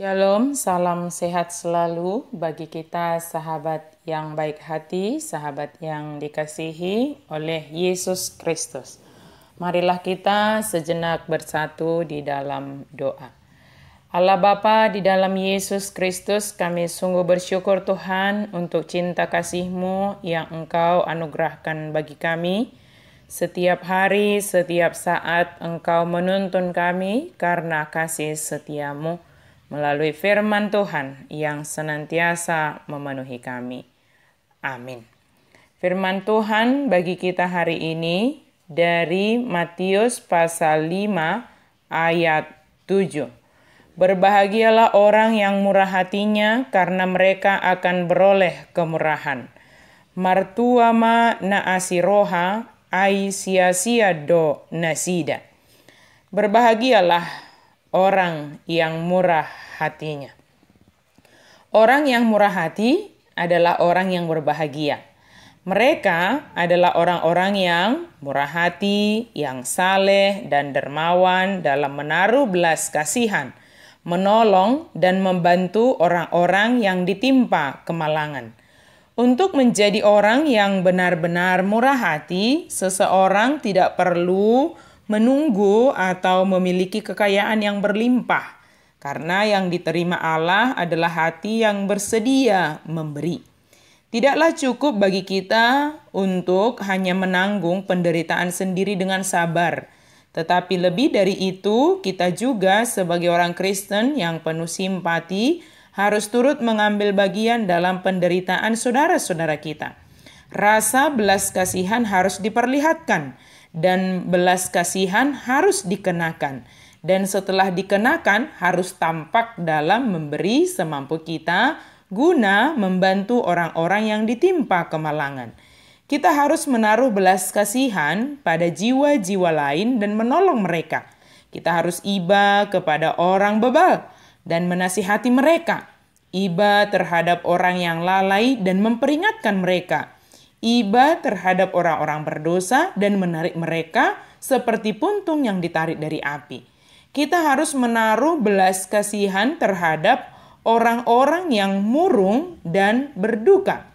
Shalom, salam sehat selalu bagi kita sahabat yang baik hati, sahabat yang dikasihi oleh Yesus Kristus. Marilah kita sejenak bersatu di dalam doa. Allah Bapa, di dalam Yesus Kristus kami sungguh bersyukur Tuhan untuk cinta kasih-Mu yang Engkau anugerahkan bagi kami. Setiap hari, setiap saat Engkau menuntun kami karena kasih setia-Mu melalui firman Tuhan yang senantiasa memenuhi kami. Amin. Firman Tuhan bagi kita hari ini dari Matius pasal 5 ayat 7. Berbahagialah orang yang murah hatinya karena mereka akan beroleh kemurahan. Martuama naasiroha ai sia-sia do nasida. Berbahagialah orang yang murah hatinya. Orang yang murah hati adalah orang yang berbahagia. Mereka adalah orang-orang yang murah hati, yang saleh dan dermawan dalam menaruh belas kasihan, menolong dan membantu orang-orang yang ditimpa kemalangan. Untuk menjadi orang yang benar-benar murah hati, seseorang tidak perlu menunggu atau memiliki kekayaan yang berlimpah, karena yang diterima Allah adalah hati yang bersedia memberi. Tidaklah cukup bagi kita untuk hanya menanggung penderitaan sendiri dengan sabar, tetapi lebih dari itu, kita juga sebagai orang Kristen yang penuh simpati harus turut mengambil bagian dalam penderitaan saudara-saudara kita. Rasa belas kasihan harus diperlihatkan, dan belas kasihan harus dikenakan. Dan setelah dikenakan harus tampak dalam memberi semampu kita guna membantu orang-orang yang ditimpa kemalangan. Kita harus menaruh belas kasihan pada jiwa-jiwa lain dan menolong mereka. Kita harus iba kepada orang bebal dan menasihati mereka. Iba terhadap orang yang lalai dan memperingatkan mereka. Iba terhadap orang-orang berdosa dan menarik mereka seperti puntung yang ditarik dari api. Kita harus menaruh belas kasihan terhadap orang-orang yang murung dan berduka,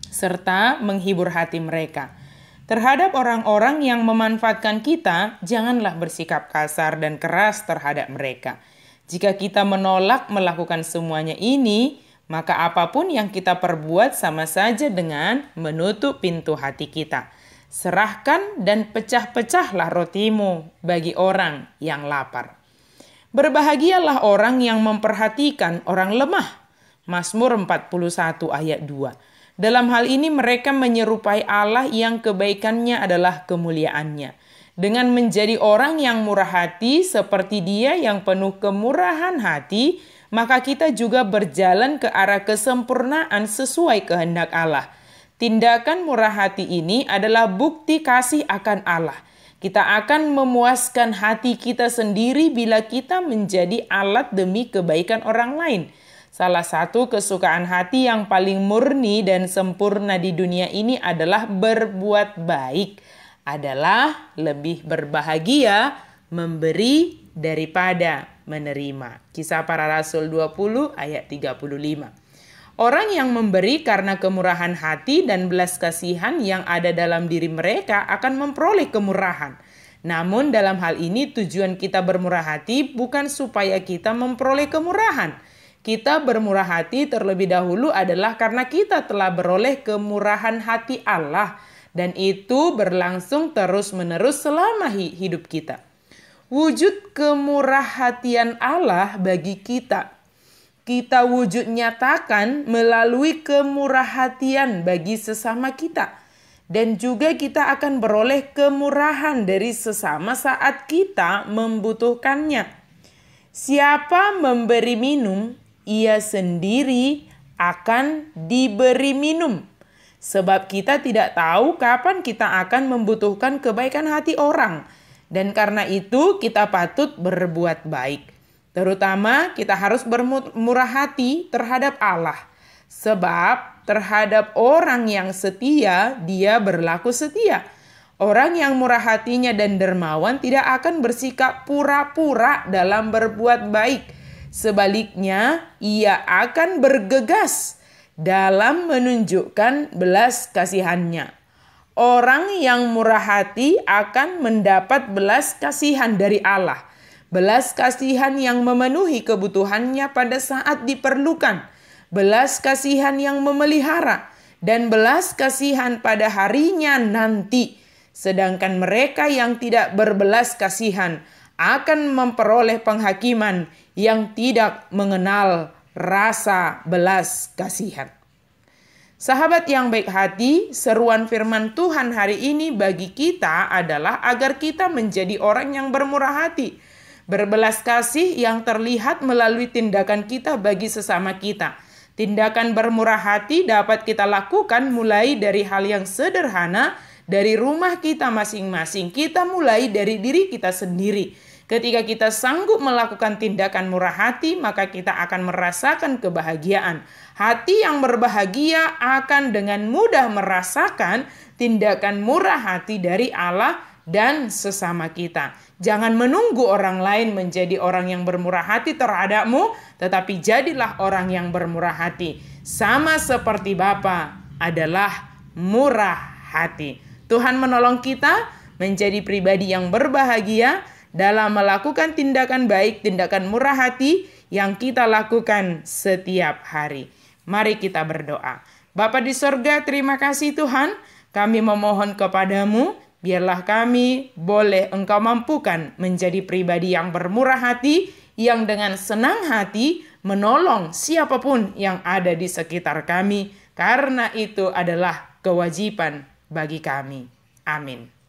serta menghibur hati mereka. Terhadap orang-orang yang memanfaatkan kita, janganlah bersikap kasar dan keras terhadap mereka. Jika kita menolak melakukan semuanya ini, maka apapun yang kita perbuat sama saja dengan menutup pintu hati kita. Serahkan dan pecah-pecahlah rotimu bagi orang yang lapar. Berbahagialah orang yang memperhatikan orang lemah. Mazmur 41 ayat 2. Dalam hal ini mereka menyerupai Allah yang kebaikannya adalah kemuliaannya. Dengan menjadi orang yang murah hati seperti Dia yang penuh kemurahan hati, maka kita juga berjalan ke arah kesempurnaan sesuai kehendak Allah. Tindakan murah hati ini adalah bukti kasih akan Allah. Kita akan memuaskan hati kita sendiri bila kita menjadi alat demi kebaikan orang lain. Salah satu kesukaan hati yang paling murni dan sempurna di dunia ini adalah berbuat baik. Adalah lebih berbahagia memberi daripada menerima. Kisah Para Rasul 20 ayat 35. Orang yang memberi karena kemurahan hati dan belas kasihan yang ada dalam diri mereka akan memperoleh kemurahan. Namun dalam hal ini tujuan kita bermurah hati bukan supaya kita memperoleh kemurahan. Kita bermurah hati terlebih dahulu adalah karena kita telah beroleh kemurahan hati Allah. Dan itu berlangsung terus-menerus selama hidup kita. Wujud kemurahhatian Allah bagi kita wujud nyatakan melalui kemurahhatian bagi sesama kita. Dan juga kita akan beroleh kemurahan dari sesama saat kita membutuhkannya. Siapa memberi minum, ia sendiri akan diberi minum. Sebab kita tidak tahu kapan kita akan membutuhkan kebaikan hati orang. Dan karena itu kita patut berbuat baik. Terutama kita harus bermurah hati terhadap Allah. Sebab terhadap orang yang setia, Dia berlaku setia. Orang yang murah hatinya dan dermawan tidak akan bersikap pura-pura dalam berbuat baik. Sebaliknya, ia akan bergegas dalam menunjukkan belas kasihannya. Orang yang murah hati akan mendapat belas kasihan dari Allah. Belas kasihan yang memenuhi kebutuhannya pada saat diperlukan. Belas kasihan yang memelihara. Dan belas kasihan pada harinya nanti. Sedangkan mereka yang tidak berbelas kasihan akan memperoleh penghakiman yang tidak mengenal rasa belas kasihan. Sahabat yang baik hati, seruan firman Tuhan hari ini bagi kita adalah agar kita menjadi orang yang bermurah hati. Berbelas kasih yang terlihat melalui tindakan kita bagi sesama kita. Tindakan bermurah hati dapat kita lakukan mulai dari hal yang sederhana, dari rumah kita masing-masing. Kita mulai dari diri kita sendiri. Ketika kita sanggup melakukan tindakan murah hati, maka kita akan merasakan kebahagiaan. Hati yang berbahagia akan dengan mudah merasakan tindakan murah hati dari Allah dan sesama kita. Jangan menunggu orang lain menjadi orang yang bermurah hati terhadapmu, tetapi jadilah orang yang bermurah hati. Sama seperti Bapa adalah murah hati. Tuhan menolong kita menjadi pribadi yang berbahagia dalam melakukan tindakan baik, tindakan murah hati yang kita lakukan setiap hari. Mari kita berdoa. Bapa di sorga, terima kasih Tuhan. Kami memohon kepadamu, biarlah kami boleh Engkau mampukan menjadi pribadi yang bermurah hati, yang dengan senang hati menolong siapapun yang ada di sekitar kami, karena itu adalah kewajiban bagi kami. Amin.